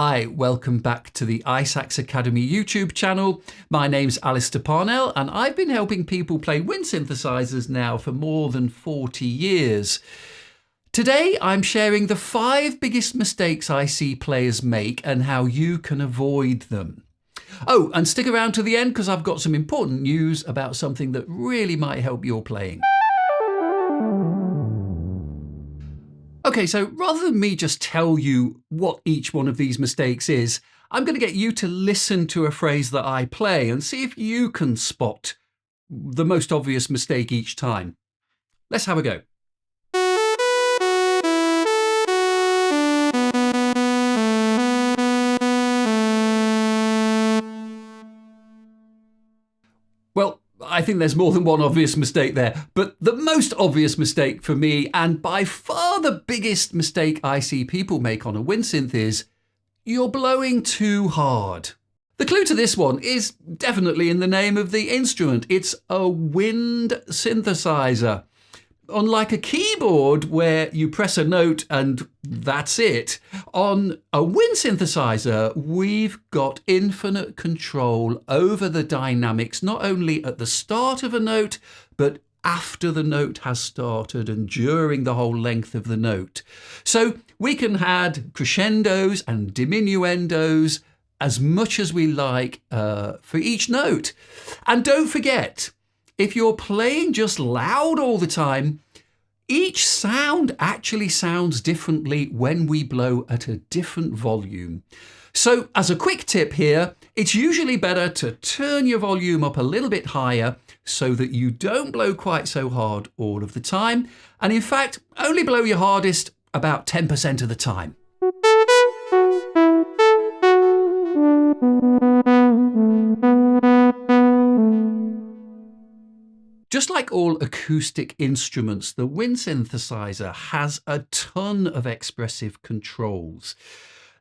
Hi, welcome back to the iSax.Academy YouTube channel. My name's Alistair Parnell and I've been helping people play wind synthesizers now for more than 40 years. Today I'm sharing the 5 biggest mistakes I see players make and how you can avoid them. Oh, and stick around to the end because I've got some important news about something that really might help your playing. Okay, so rather than me just tell you what each one of these mistakes is, I'm going to get you to listen to a phrase that I play and see if you can spot the most obvious mistake each time. Let's have a go. Well, I think there's more than one obvious mistake there, but the most obvious mistake for me, and by far the biggest mistake I see people make on a wind synth, is you're blowing too hard. The clue to this one is definitely in the name of the instrument. It's a wind synthesizer. Unlike a keyboard where you press a note and that's it, on a wind synthesizer, we've got infinite control over the dynamics, not only at the start of a note, but after the note has started and during the whole length of the note. So we can add crescendos and diminuendos as much as we like for each note. And don't forget, if you're playing just loud all the time, each sound actually sounds differently when we blow at a different volume. So as a quick tip here, it's usually better to turn your volume up a little bit higher so that you don't blow quite so hard all of the time. And in fact, only blow your hardest about 10% of the time. Just like all acoustic instruments, the wind synthesizer has a ton of expressive controls.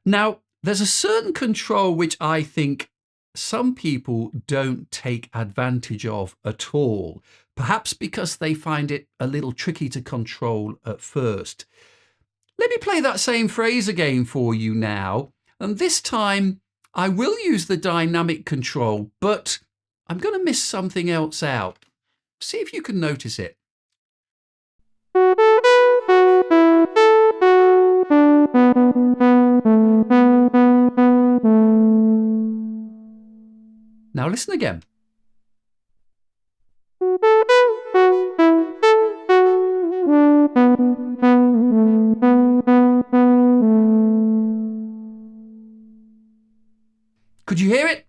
Now, there's a certain control which I think some people don't take advantage of at all, perhaps because they find it a little tricky to control at first. Let me play that same phrase again for you now, and this time I will use the dynamic control, but I'm going to miss something else out. See if you can notice it. Now listen again. Could you hear it?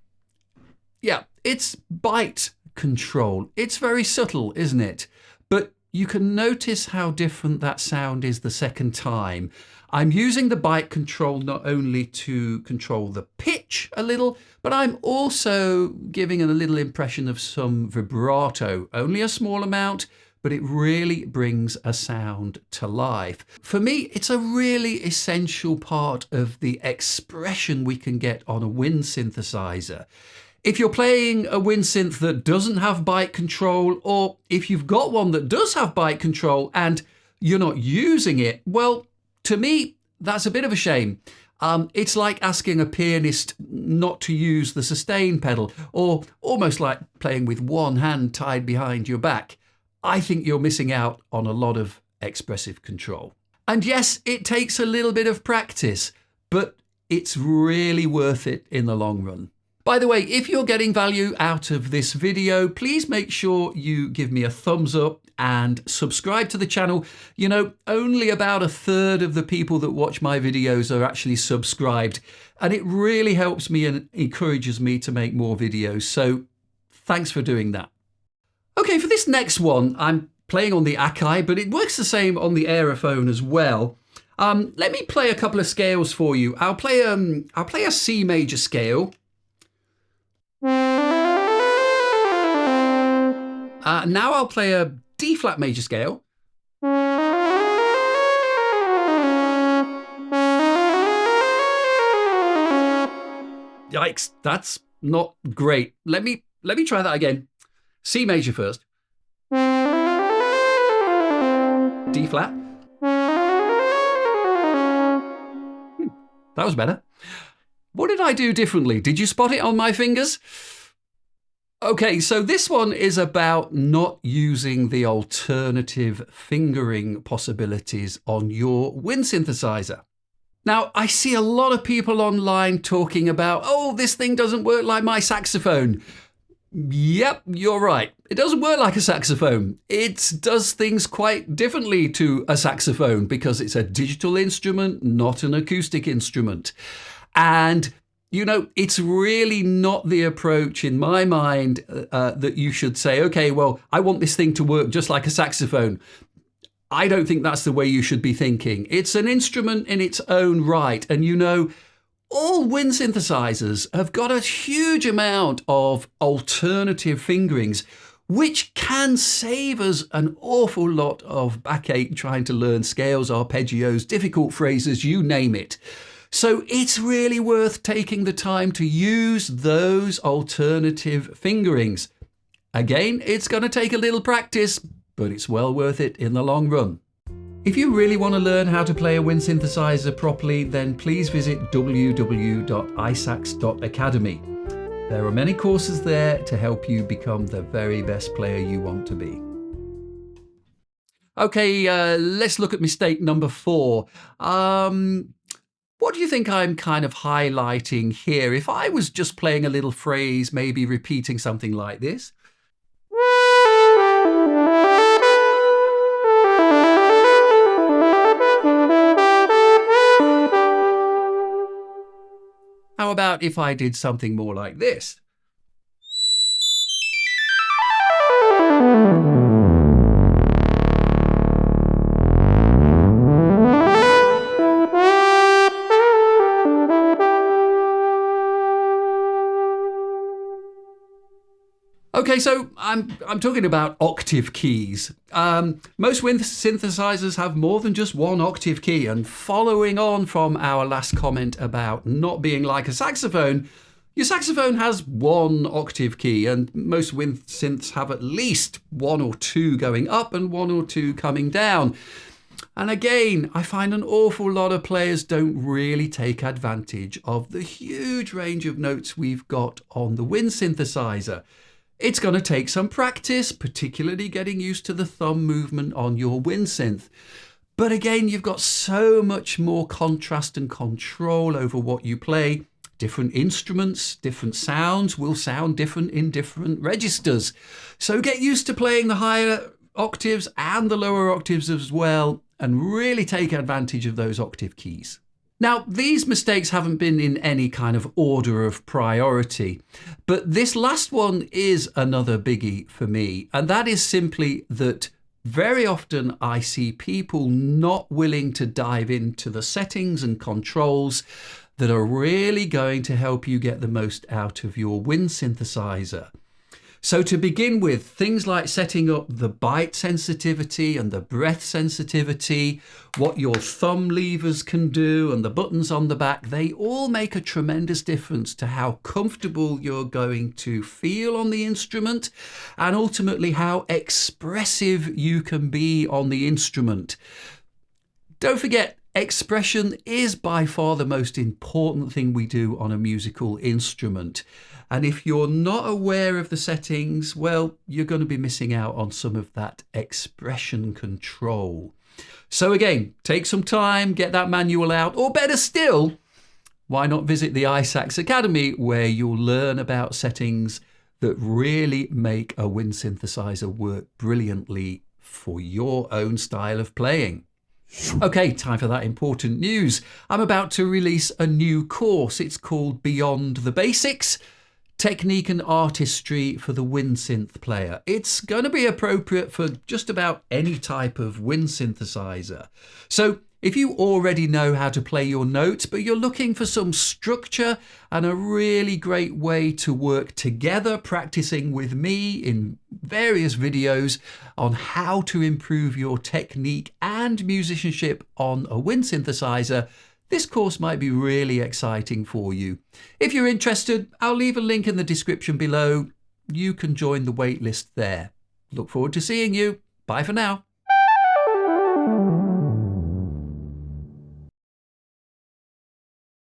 Yeah, it's bite control. It's very subtle, isn't it? But you can notice how different that sound is the second time. I'm using the bite control not only to control the pitch a little, but I'm also giving it a little impression of some vibrato, only a small amount, but it really brings a sound to life. For me, it's a really essential part of the expression we can get on a wind synthesizer. If you're playing a wind synth that doesn't have bite control, or if you've got one that does have bite control and you're not using it, well, to me, that's a bit of a shame. It's like asking a pianist not to use the sustain pedal, or almost like playing with one hand tied behind your back. I think you're missing out on a lot of expressive control. And yes, it takes a little bit of practice, but it's really worth it in the long run. By the way, if you're getting value out of this video, please make sure you give me a thumbs up and subscribe to the channel. You know, only about 1/3 of the people that watch my videos are actually subscribed, and it really helps me and encourages me to make more videos. So thanks for doing that. Okay, for this next one, I'm playing on the Akai, but it works the same on the Aerophone as well. Let me play a couple of scales for you. I'll play a C major scale. Now I'll play a D flat major scale. Yikes, that's not great. Let me try that again. C major first. D flat. That was better. What did I do differently? Did you spot it on my fingers? Okay, so this one is about not using the alternative fingering possibilities on your wind synthesizer. Now, I see a lot of people online talking about, oh, this thing doesn't work like my saxophone. Yep, you're right. It doesn't work like a saxophone. It does things quite differently to a saxophone because it's a digital instrument, not an acoustic instrument. And you know, it's really not the approach in my mind that you should say, okay, well, I want this thing to work just like a saxophone. I don't think that's the way you should be thinking. It's an instrument in its own right. And you know, all wind synthesizers have got a huge amount of alternative fingerings, which can save us an awful lot of backache trying to learn scales, arpeggios, difficult phrases, you name it. So it's really worth taking the time to use those alternative fingerings. Again, it's going to take a little practice, but it's well worth it in the long run. If you really want to learn how to play a wind synthesizer properly, then please visit www.iSax.Academy. There are many courses there to help you become the very best player you want to be. Okay, let's look at mistake number 4. What do you think I'm kind of highlighting here? If I was just playing a little phrase, maybe repeating something like this. How about if I did something more like this? Okay, so I'm talking about octave keys. Most wind synthesizers have more than just one octave key, and following on from our last comment about not being like a saxophone, your saxophone has one octave key, and most wind synths have at least 1 or 2 going up and 1 or 2 coming down. And again, I find an awful lot of players don't really take advantage of the huge range of notes we've got on the wind synthesizer. It's going to take some practice, particularly getting used to the thumb movement on your wind synth. But again, you've got so much more contrast and control over what you play. Different instruments, different sounds will sound different in different registers. So get used to playing the higher octaves and the lower octaves as well, and really take advantage of those octave keys. Now, these mistakes haven't been in any kind of order of priority, but this last one is another biggie for me, and that is simply that very often I see people not willing to dive into the settings and controls that are really going to help you get the most out of your wind synthesizer. So to begin with, things like setting up the bite sensitivity and the breath sensitivity, what your thumb levers can do and the buttons on the back, they all make a tremendous difference to how comfortable you're going to feel on the instrument and ultimately how expressive you can be on the instrument. Don't forget, expression is by far the most important thing we do on a musical instrument. And if you're not aware of the settings, well, you're going to be missing out on some of that expression control. So again, take some time, get that manual out, or better still, why not visit the iSax.Academy where you'll learn about settings that really make a wind synthesizer work brilliantly for your own style of playing. Okay, time for that important news. I'm about to release a new course. It's called Beyond the Basics, Technique and Artistry for the Wind Synth Player. It's going to be appropriate for just about any type of wind synthesizer. So if you already know how to play your notes, but you're looking for some structure and a really great way to work together, practicing with me in various videos on how to improve your technique and musicianship on a wind synthesizer, this course might be really exciting for you. If you're interested, I'll leave a link in the description below. You can join the waitlist there. Look forward to seeing you. Bye for now.